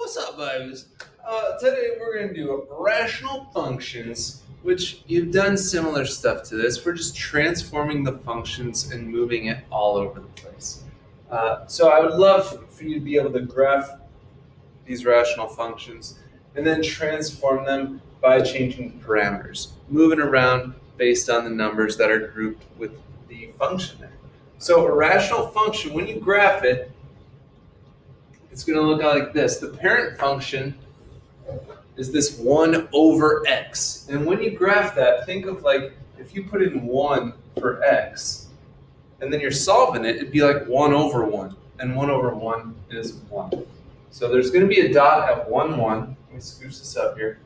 What's up, guys? Today we're going to do rational functions, which you've done similar stuff to this. We're just transforming the functions and moving it all over the place. So I would love for you to be able to graph these rational functions and then transform them by changing the parameters, moving around based on the numbers that are grouped with the function there. So a rational function, when you graph it, it's going to look like this. The parent function is this 1 over x. And when you graph that, think of like if you put in 1 for x, and then you're solving it, it'd be like 1 over 1. And 1 over 1 is 1. So there's going to be a dot at 1, 1. Let me scooch this up here.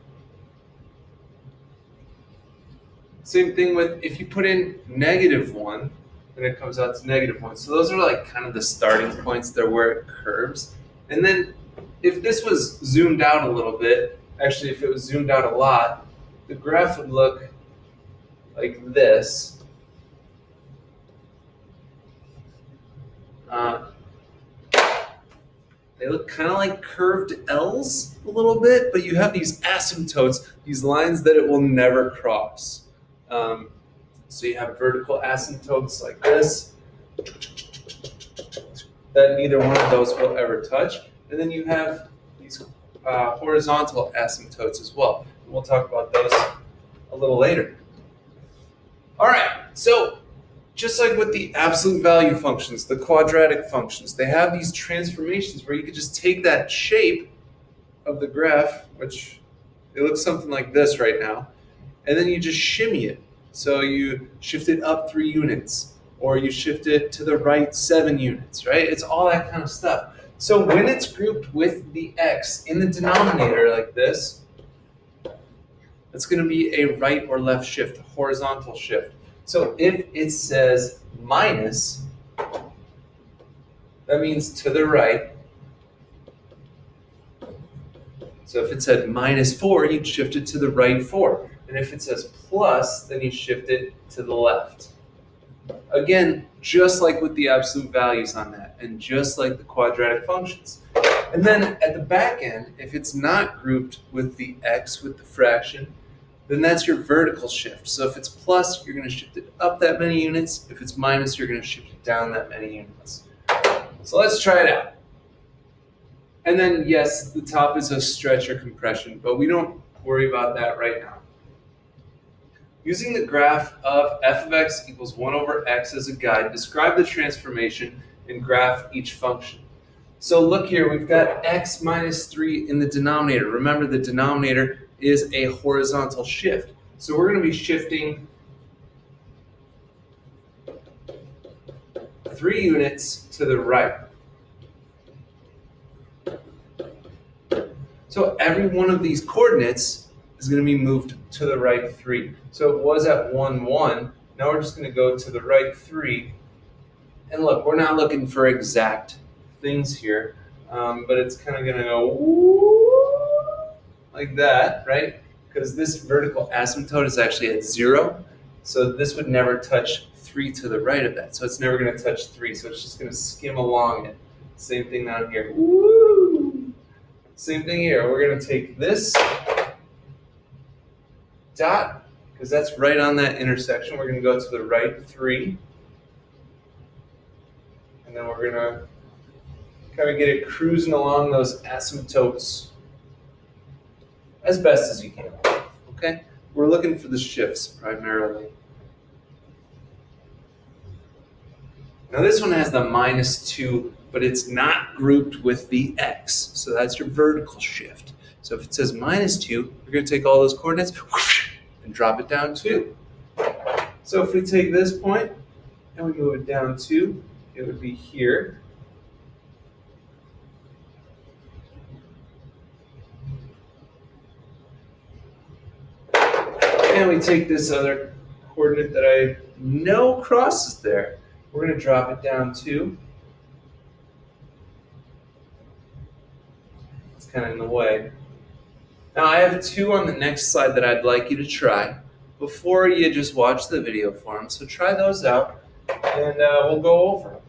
Same thing with if you put in negative 1, then it comes out to negative 1. So those are like kind of the starting points. They're where it curves. And then if this was zoomed out a little bit, actually if it was zoomed out a lot, the graph would look like this. They look kind of like curved L's a little bit, but you have these asymptotes, these lines that it will never cross. So you have vertical asymptotes like this, that neither one of those will ever touch. And then you have these horizontal asymptotes as well. We'll talk about those a little later. All right, so just like with the absolute value functions, the quadratic functions, they have these transformations where you could just take that shape of the graph, which it looks something like this right now, and then you just shimmy it. So you shift it up 3 units, or you shift it to the right 7 units, right? It's all that kind of stuff. So when it's grouped with the x in the denominator like this, it's going to be a right or left shift, a horizontal shift. So if it says minus, that means to the right. So if it said minus 4, you'd shift it to the right 4. And if it says plus, then you shift it to the left. Again, just like with the absolute values on that, and just like the quadratic functions. And then at the back end, if it's not grouped with the x, with the fraction, then that's your vertical shift. So if it's plus, you're going to shift it up that many units. If it's minus, you're going to shift it down that many units. So let's try it out. And then, yes, the top is a stretch or compression, but we don't worry about that right now. Using the graph of f of x equals 1 over x as a guide, describe the transformation and graph each function. So look here, we've got x minus 3 in the denominator. Remember, the denominator is a horizontal shift. So we're going to be shifting 3 units to the right. So every one of these coordinates is going to be moved to the right 3. So it was at 1, 1. Now we're just going to go to the right 3. And look, we're not looking for exact things here, but it's kind of going to go like that, right? Because this vertical asymptote is actually at 0. So this would never touch 3 to the right of that. So it's never going to touch 3. So it's just going to skim along it. Same thing down here. Same thing here. We're going to take this dot, because that's right on that intersection. We're going to go to the right 3. And then we're going to kind of get it cruising along those asymptotes as best as you can. Okay? We're looking for the shifts primarily. Now this one has the minus 2, but it's not grouped with the x. So that's your vertical shift. So if it says minus 2, we're going to take all those coordinates and drop it down 2. So if we take this point and we move it down 2, it would be here. And we take this other coordinate that I know crosses there. We're going to drop it down 2. It's kind of in the way. Now I have 2 on the next slide that I'd like you to try before you just watch the video for them. So try those out and we'll go over them.